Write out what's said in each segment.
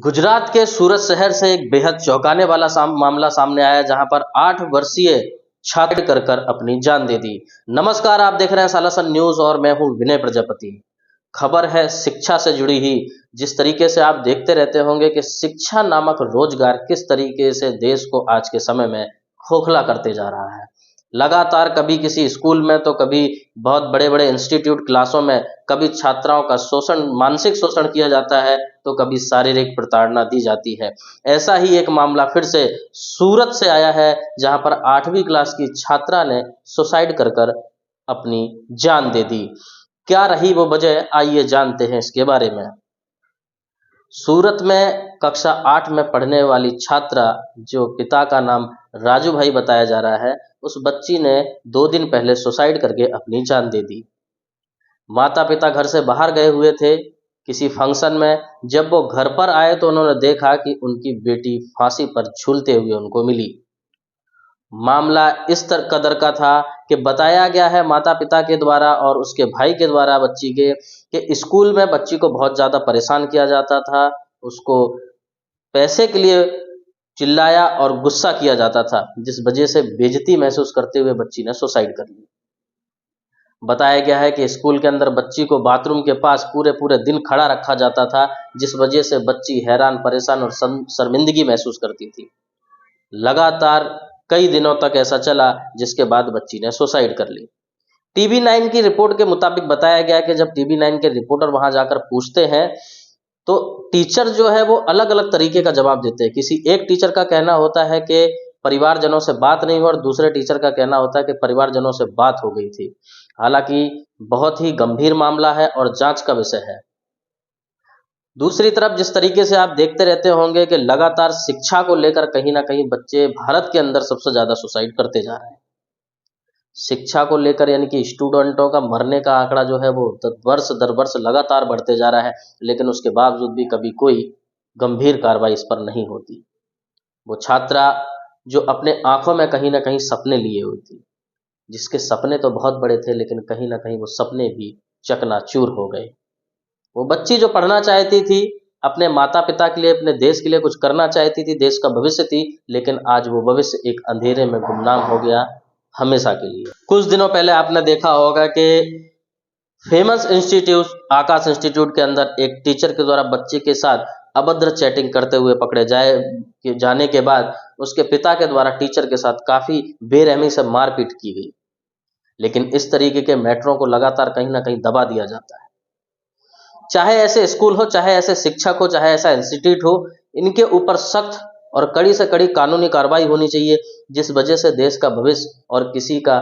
गुजरात के सूरत शहर से एक बेहद चौंकाने वाला मामला सामने आया जहां पर 8 वर्षीय छात्र कर अपनी जान दे दी। नमस्कार, आप देख रहे हैं सालासन न्यूज और मैं हूं विनय प्रजापति। खबर है शिक्षा से जुड़ी ही। जिस तरीके से आप देखते रहते होंगे कि शिक्षा नामक रोजगार किस तरीके से देश को आज के समय में खोखला करते जा रहा है। लगातार कभी किसी स्कूल में तो कभी बहुत बड़े बड़े इंस्टीट्यूट क्लासों में कभी छात्राओं का शोषण, मानसिक शोषण किया जाता है तो कभी शारीरिक प्रताड़ना दी जाती है। ऐसा ही एक मामला फिर से सूरत से आया है जहां पर 8वीं क्लास की छात्रा ने सुसाइड कर अपनी जान दे दी। क्या रही वो वजह, आइए जानते हैं इसके बारे में। सूरत में कक्षा 8 में पढ़ने वाली छात्रा, जो पिता का नाम राजू भाई बताया जा रहा है, उस बच्ची ने 2 दिन पहले सुसाइड करके अपनी जान दे दी। माता पिता घर से बाहर गए हुए थे किसी फंक्शन में। जब वो घर पर आए तो उन्होंने देखा कि उनकी बेटी फांसी पर झूलते हुए उनको मिली। मामला इस कदर का था कि बताया गया है माता पिता के द्वारा और उसके भाई के द्वारा बच्ची के, कि स्कूल में बच्ची को बहुत ज़्यादा परेशान किया जाता था, उसको पैसे के लिए चिल्लाया और गुस्सा किया जाता था, जिस वजह से बेइज्जती महसूस करते हुए बच्ची ने सुसाइड कर ली। बताया गया है कि स्कूल के अंदर बच्ची को बाथरूम के पास पूरे पूरे दिन खड़ा रखा जाता था, जिस वजह से बच्ची हैरान, परेशान और शर्मिंदगी महसूस करती थी। लगातार कई दिनों तक ऐसा चला, जिसके बाद बच्ची ने सुसाइड कर ली। टीवी 9 की रिपोर्ट के मुताबिक बताया गया कि जब टीवी 9 के रिपोर्टर वहां जाकर पूछते हैं तो टीचर जो है वो अलग अलग तरीके का जवाब देते हैं। किसी एक टीचर का कहना होता है कि परिवारजनों से बात नहीं हुई और दूसरे टीचर का कहना होता है कि परिवारजनों से बात हो गई थी। हालांकि बहुत ही गंभीर मामला है और जांच का विषय है। दूसरी तरफ जिस तरीके से आप देखते रहते होंगे कि लगातार शिक्षा को लेकर कहीं ना कहीं बच्चे भारत के अंदर सबसे ज़्यादा सुसाइड करते जा रहे हैं। शिक्षा को लेकर यानी कि स्टूडेंटों का मरने का आंकड़ा जो है वो वर्ष दर वर्ष लगातार बढ़ते जा रहा है, लेकिन उसके बावजूद भी कभी कोई गंभीर कार्रवाई इस पर नहीं होती। वो छात्रा जो अपने आंखों में कहीं ना कहीं सपने लिए हुई थी, जिसके सपने तो बहुत बड़े थे लेकिन कहीं ना कहीं वो सपने भी चकनाचूर हो गए। वो बच्ची जो पढ़ना चाहती थी, अपने माता पिता के लिए, अपने देश के लिए कुछ करना चाहती थी, देश का भविष्य थी, लेकिन आज वो भविष्य एक अंधेरे में गुमनाम हो गया हमेशा के लिए। कुछ दिनों पहले आपने देखा होगा कि फेमस इंस्टीट्यूट आकाश इंस्टीट्यूट के अंदर एक टीचर के द्वारा बच्चे के साथ अभद्र चैटिंग करते हुए पकड़े जाने के बाद उसके पिता के द्वारा टीचर के साथ काफ़ी बेरहमी से मारपीट की गई। लेकिन इस तरीके के मैटरों को लगातार कहीं ना कहीं दबा दिया जाता है। चाहे ऐसे स्कूल हो, चाहे ऐसे शिक्षक हो, चाहे ऐसा इंस्टीट्यूट हो, इनके ऊपर सख्त और कड़ी से कड़ी कानूनी कार्रवाई होनी चाहिए, जिस वजह से देश का भविष्य और किसी का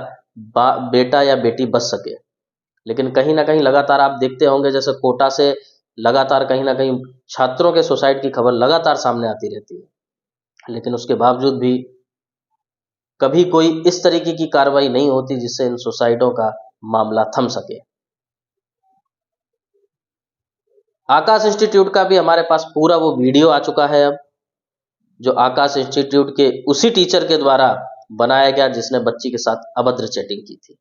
बेटा या बेटी बच सके। लेकिन कहीं ना कहीं लगातार आप देखते होंगे जैसे कोटा से लगातार कहीं ना कहीं छात्रों के सुसाइड की खबर लगातार सामने आती रहती है, लेकिन उसके बावजूद भी कभी कोई इस तरीके की कार्रवाई नहीं होती जिससे इन सुसाइडों का मामला थम सके। आकाश इंस्टीट्यूट का भी हमारे पास पूरा वो वीडियो आ चुका है अब, जो आकाश इंस्टीट्यूट के उसी टीचर के द्वारा बनाया गया जिसने बच्ची के साथ अभद्र चैटिंग की थी।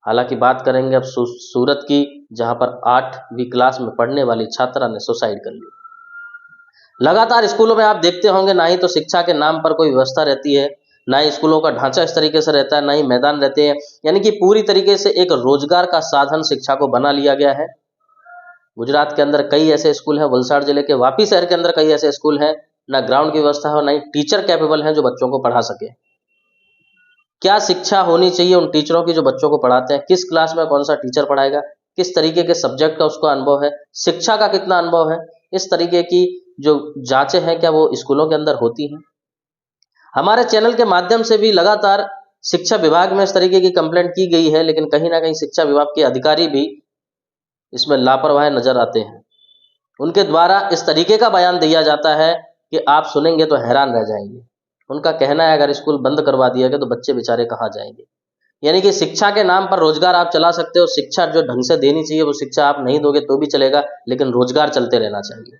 हालांकि बात करेंगे अब सूरत की, जहां पर 8वीं क्लास में पढ़ने वाली छात्रा ने सुसाइड कर ली। लगातार स्कूलों में आप देखते होंगे ना ही तो शिक्षा के नाम पर कोई व्यवस्था रहती है, ना ही स्कूलों का ढांचा इस तरीके से रहता है, ना ही मैदान रहते हैं। यानी कि पूरी तरीके से एक रोजगार का साधन शिक्षा को बना लिया गया है। गुजरात के अंदर कई ऐसे स्कूल हैं, वलसाड़ जिले के वापी शहर के अंदर कई ऐसे स्कूल हैं, ना ग्राउंड की व्यवस्था है, ना ही टीचर कैपेबल हैं जो बच्चों को पढ़ा सके। क्या शिक्षा होनी चाहिए उन टीचरों की जो बच्चों को पढ़ाते हैं? किस क्लास में कौन सा टीचर पढ़ाएगा, किस तरीके के सब्जेक्ट का उसको अनुभव है, शिक्षा का कितना अनुभव है, इस तरीके की जो जांचें हैं क्या वो स्कूलों के अंदर होती हैं? हमारे चैनल के माध्यम से भी लगातार शिक्षा विभाग में इस तरीके की कंप्लेंट की गई है, लेकिन कहीं ना कहीं शिक्षा विभाग के अधिकारी भी इसमें लापरवाह नजर आते हैं। उनके द्वारा इस तरीके का बयान दिया जाता है कि आप सुनेंगे तो हैरान रह जाएंगे। उनका कहना है अगर स्कूल बंद करवा दिया गया तो बच्चे बेचारे कहाँ जाएंगे। यानी कि शिक्षा के नाम पर रोजगार आप चला सकते हो, शिक्षा जो ढंग से देनी चाहिए वो शिक्षा आप नहीं दोगे तो भी चलेगा, लेकिन रोजगार चलते रहना चाहिए।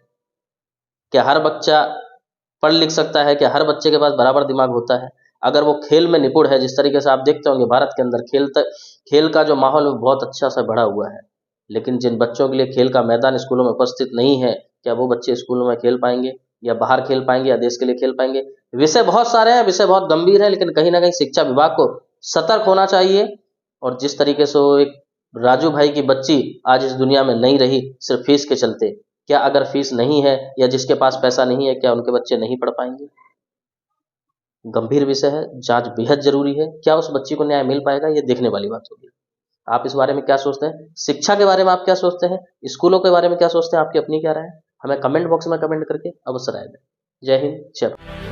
क्या हर बच्चा पढ़ लिख सकता है? क्या हर बच्चे के पास बराबर दिमाग होता है? अगर वो खेल में निपुण है, जिस तरीके से आप देखते होंगे भारत के अंदर खेल का जो माहौल है बहुत अच्छा सा बढ़ा हुआ है, लेकिन जिन बच्चों के लिए खेल का मैदान स्कूलों में उपस्थित नहीं है, क्या वो बच्चे स्कूल में खेल पाएंगे या बाहर खेल पाएंगे या देश के लिए खेल पाएंगे। विषय बहुत सारे हैं, विषय बहुत गंभीर है, लेकिन कहीं ना कहीं शिक्षा विभाग को सतर्क होना चाहिए। और जिस तरीके से वो एक राजू भाई की बच्ची आज इस दुनिया में नहीं रही सिर्फ फीस के चलते, क्या अगर फीस नहीं है या जिसके पास पैसा नहीं है, क्या उनके बच्चे नहीं पढ़ पाएंगे। गंभीर विषय है, जांच बेहद जरूरी है। क्या उस बच्ची को न्याय मिल पाएगा, ये देखने वाली बात होगी। आप इस बारे में क्या सोचते हैं, शिक्षा के बारे में आप क्या सोचते हैं, स्कूलों के बारे में क्या सोचते हैं, आपकी अपनी क्या राय है, हमें कमेंट बॉक्स में कमेंट करके अवश्य राय दें। जय हिंद, जय भारत।